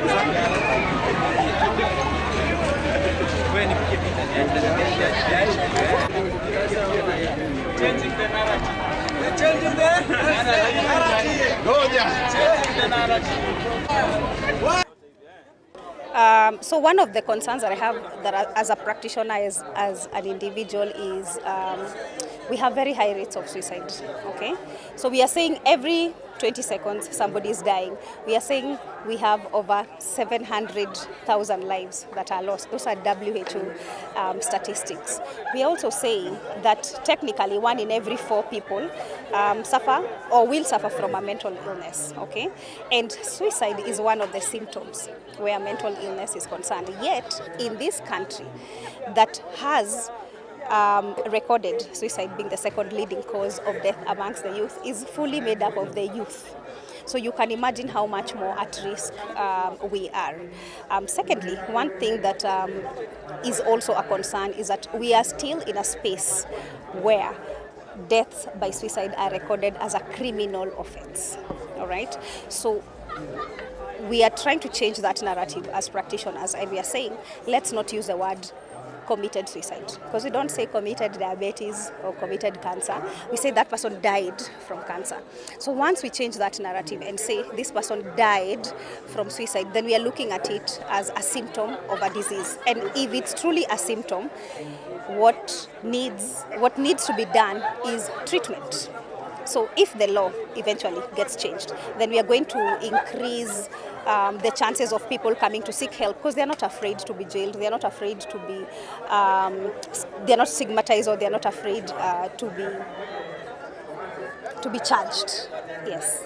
Changing the narrative. Changing the narrative. So one of the concerns that I have as a practitioner, as an individual, is we have very high rates of suicide. Okay, so we are saying every 20 seconds somebody is dying. We are saying we have over 700,000 lives that are lost. Those are WHO statistics. We are also saying that technically 1 in every 4 people suffer or will suffer from a mental illness. Okay, and suicide is one of the symptoms where mental illness is concerned. Yet in this country that has recorded suicide being the second leading cause of death amongst the youth is fully made up of the youth. So you can imagine how much more at risk we are. Secondly, one thing that is also a concern is that we are still in a space where deaths by suicide are recorded as a criminal offense. All right? So we are trying to change that narrative as practitioners, and we are saying, let's not use the word committed suicide, because we don't say committed diabetes or committed cancer. We say that person died from cancer. So once we change that narrative and say this person died from suicide, then we are looking at it as a symptom of a disease. And if it's truly a symptom, what needs to be done is treatment. So if the law eventually gets changed, then we are going to increase the chances of people coming to seek help, because they're not afraid to be jailed, they're not afraid to be, they're not stigmatized, or they're not afraid to be charged. Yes.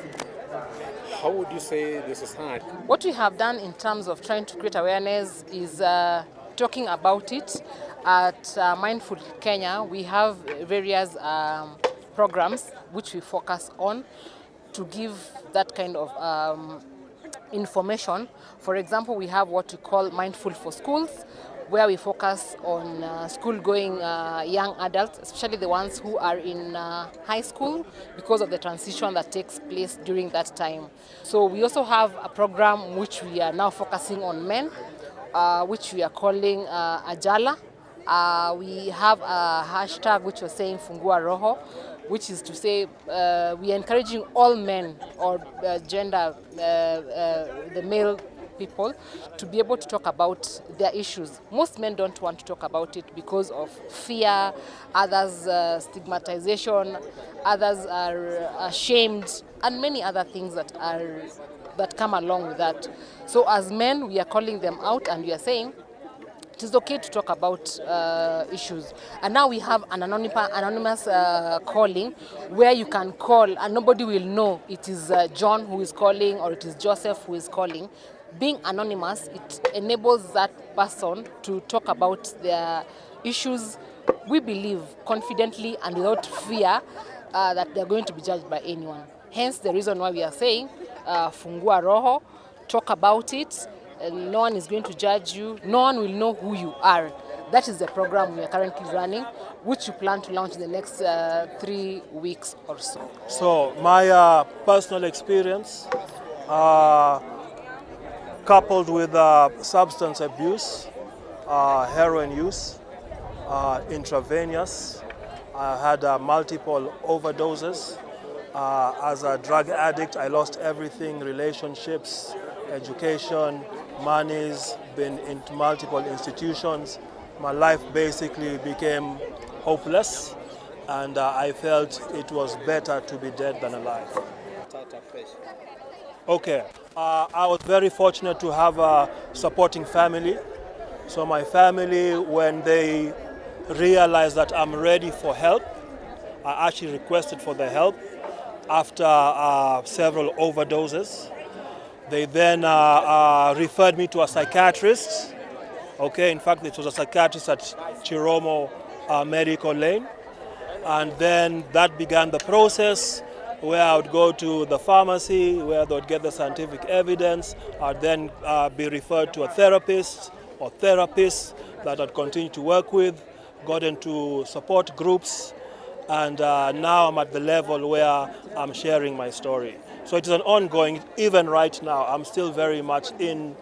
How would you say this is hard? What we have done in terms of trying to create awareness is talking about it. At Mindful Kenya, we have various programs which we focus on to give that kind of information. For example, we have what we call Mindful for Schools, where we focus on school-going young adults, especially the ones who are in high school, because of the transition that takes place during that time. So we also have a program which we are now focusing on men, which we are calling Ajala. We have a hashtag which was saying Fungua Roho, which is to say we are encouraging all men or gender, the male people, to be able to talk about their issues. Most men don't want to talk about it because of fear, others stigmatization, others are ashamed, and many other things that come along with that. So as men, we are calling them out, and we are saying it is okay to talk about issues. And now we have an anonymous calling, where you can call and nobody will know it is John who is calling or it is Joseph who is calling. Being anonymous, it enables that person to talk about their issues, we believe, confidently and without fear that they're going to be judged by anyone. Hence the reason why we are saying Fungua Roho, talk about it. No one is going to judge you. No one will know who you are. That is the program we are currently running, which we plan to launch in the next 3 weeks or so. So my personal experience, coupled with substance abuse, heroin use, intravenous, I had multiple overdoses. As a drug addict, I lost everything: relationships, education, money's, been into multiple institutions. My life basically became hopeless, and I felt it was better to be dead than alive. Okay, I was very fortunate to have a supporting family. So my family, when they realized that I'm ready for help, I actually requested for the help after several overdoses. They then referred me to a psychiatrist. Okay, in fact, it was a psychiatrist at Chiromo Medical Lane. And then that began the process where I would go to the pharmacy, where they would get the scientific evidence. I'd then be referred to a therapist or therapists that I'd continue to work with, got into support groups, and now I'm at the level where I'm sharing my story. So it is an ongoing, even right now, I'm still very much in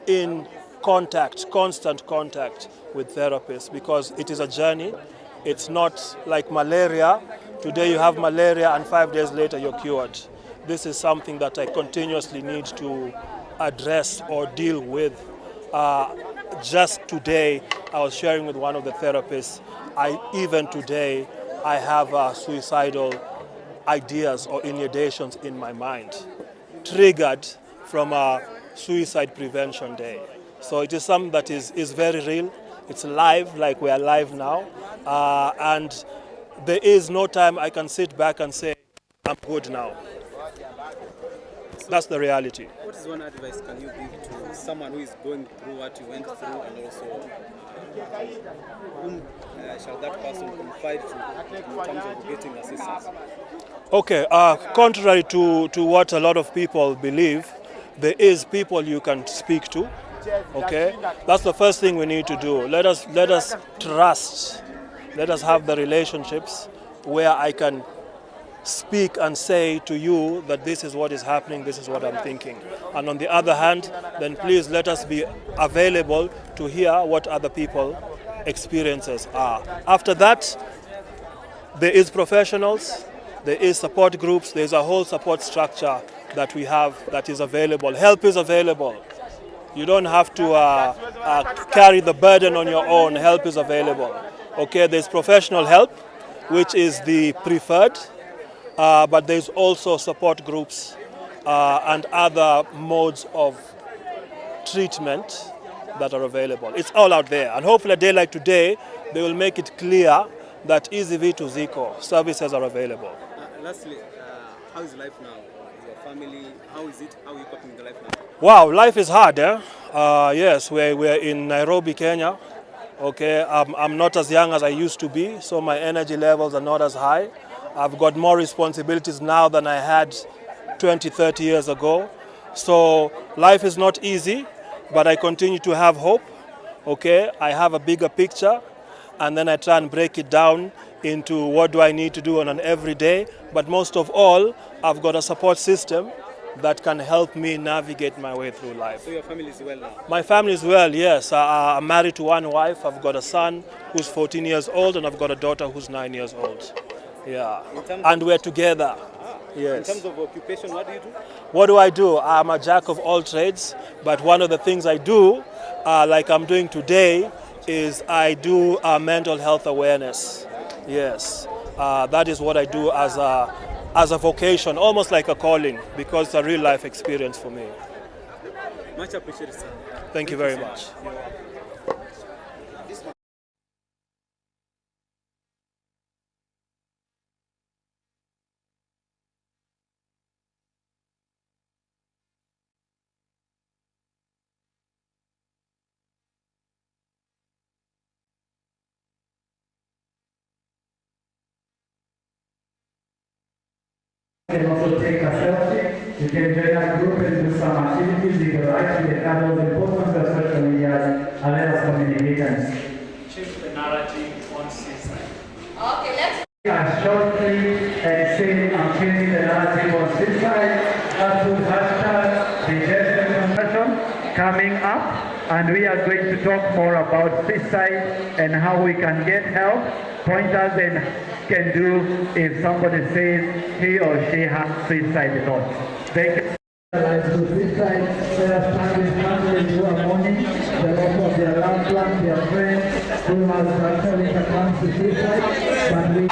in contact, constant contact with therapists, because it is a journey. It's not like malaria. Today you have malaria and 5 days later you're cured. This is something that I continuously need to address or deal with. Just today, I was sharing with one of the therapists, even today, I have suicidal ideas or inundations in my mind, triggered from a suicide prevention day. So it is something that is very real. It's live, like we are live now. And there is no time I can sit back and say, I'm good now. That's the reality. What is one advice can you give to someone who is going through what you went through, and also whom shall that person confide to in terms of getting assistance? Okay, contrary to what a lot of people believe, there is people you can speak to. Okay, that's the first thing we need to do. Let us trust. Let us have the relationships where I can speak and say to you that this is what is happening, this is what I'm thinking. And on the other hand, then please let us be available to hear what other people's experiences are. After that, there is professionals, there is support groups, there's a whole support structure that we have that is available. Help is available. You don't have to carry the burden on your own. Help is available. Okay, there's professional help, which is the preferred, but there's also support groups and other modes of treatment that are available. It's all out there, and hopefully a day like today, they will make it clear that EZV to Zico services are available. Lastly, how is life now? Your family, how is it? How are you coping with the life now? Wow, life is hard, eh? Yes, we're in Nairobi, Kenya. Okay, I'm not as young as I used to be, so my energy levels are not as high. I've got more responsibilities now than I had 20, 30 years ago. So life is not easy, but I continue to have hope. Okay, I have a bigger picture, and then I try and break it down into what do I need to do on an everyday. But most of all, I've got a support system that can help me navigate my way through life. So your family is well now? My family is well, yes. I'm married to one wife. I've got a son who's 14 years old, and I've got a daughter who's 9 years old. Yeah, and we're together. Yes. In terms of occupation, what do you do? What do I do? I'm a jack of all trades, but one of the things I do, like I'm doing today, is I do mental health awareness. Yes, that is what I do as a vocation, almost like a calling, because it's a real life experience for me. Much appreciated, sir. Thank you very much. You can also take a selfie. You can join a group and do some activities. You can write to the handles and post on the social media and let us communicate and change the narrative on suicide. Okay, let's a short clip and say I'm changing the narrative on suicide. That's with hashtag the conversation coming up. And we are going to talk more about suicide and how we can get help, pointers and can do if somebody says he or she has suicide thoughts. Thank you. Suicide, they are standing families who are mourning the loss of their loved ones, their friends who have actually succumbed to suicide. But we